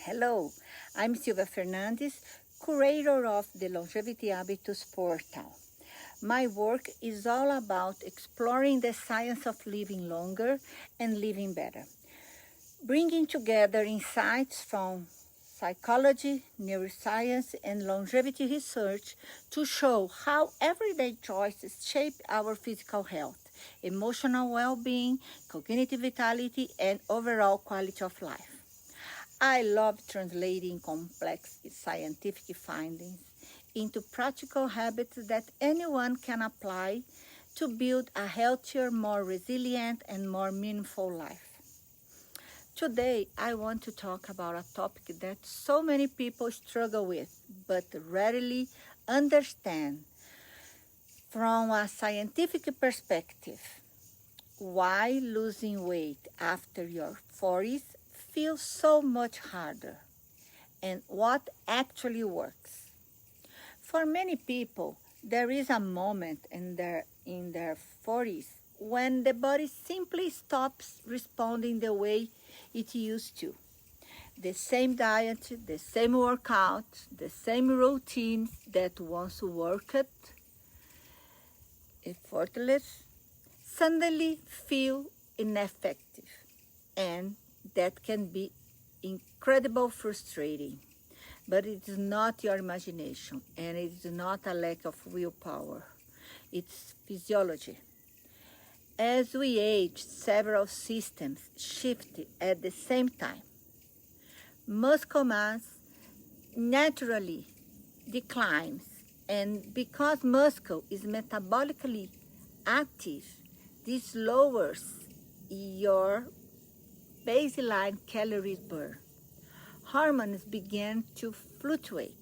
Hello, I'm Silvia Fernandes, curator of the Longevity Habitus portal. My work is all about exploring the science of living longer and living better, bringing together insights from psychology, neuroscience, and longevity research to show how everyday choices shape our physical health, emotional well-being, cognitive vitality, and overall quality of life. I love translating complex scientific findings into practical habits that anyone can apply to build a healthier, more resilient, and more meaningful life. Today, I want to talk about a topic that so many people struggle with but rarely understand from a scientific perspective. Why losing weight after your 40s feels so much harder, and what actually works. For many people, there is a moment in their 40s when the body simply stops responding the way it used to. The same diet, the same workout, the same routines that once worked effortless suddenly feel ineffective, and that can be incredibly frustrating. But it is not your imagination, and it is not a lack of willpower. It's physiology. As we age, several systems shift at the same time. Muscle mass naturally declines, and because muscle is metabolically active, this lowers your baseline calories burn. Hormones begin to fluctuate.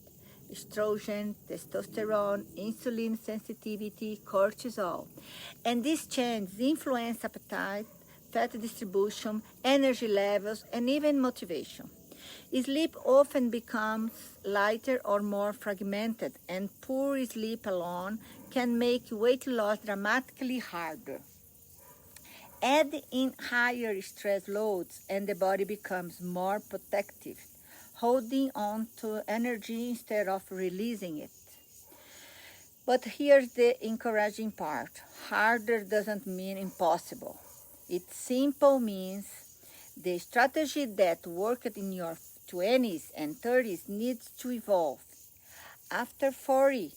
Estrogen, testosterone, insulin sensitivity, cortisol. And these changes influence appetite, fat distribution, energy levels, and even motivation. Sleep often becomes lighter or more fragmented, and poor sleep alone can make weight loss dramatically harder. Add in higher stress loads, and the body becomes more protective, holding on to energy instead of releasing it. But here's the encouraging part. Harder doesn't mean impossible. It simply means the strategy that worked in your 20s and 30s needs to evolve. After 40,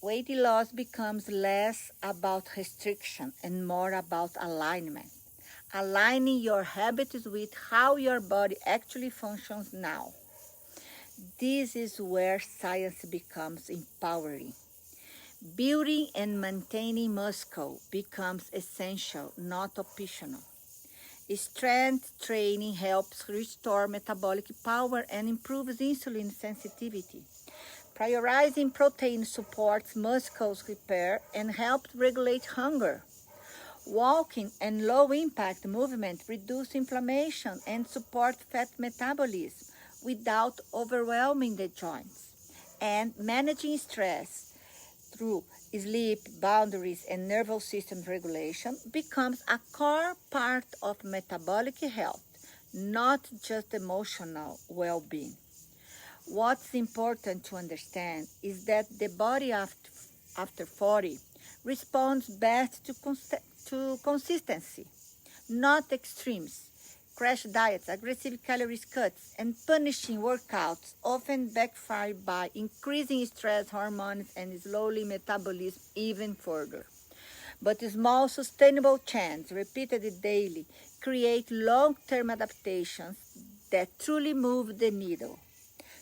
weight loss becomes less about restriction and more about alignment. Aligning your habits with how your body actually functions now. This is where science becomes empowering. Building and maintaining muscle becomes essential, not optional. Strength training helps restore metabolic power and improves insulin sensitivity. Prioritizing protein supports muscle repair and helps regulate hunger. Walking and low-impact movement reduce inflammation and support fat metabolism without overwhelming the joints. And managing stress through sleep, boundaries, and nervous system regulation becomes a core part of metabolic health, not just emotional well-being. What's important to understand is that the body after 40 responds best to consistency, not extremes. Crash diets, aggressive calories cuts, and punishing workouts often backfire by increasing stress hormones and slowly metabolism even further. But small sustainable changes repeated daily create long-term adaptations that truly move the needle.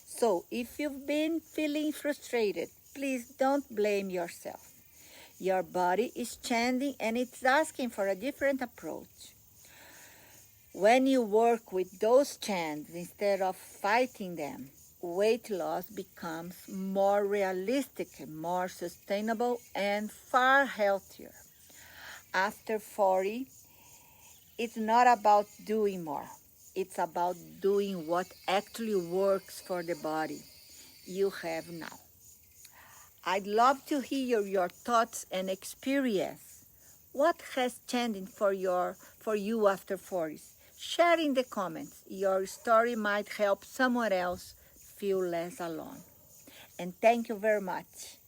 So if you've been feeling frustrated, please don't blame yourself. Your body is changing and it's asking for a different approach. When you work with those changes instead of fighting them, weight loss becomes more realistic, more sustainable, and far healthier. After 40, it's not about doing more. It's about doing what actually works for the body you have now. I'd love to hear your thoughts and experience. What has changed for you after 40s? Share in the comments. Your story might help someone else feel less alone. And thank you very much.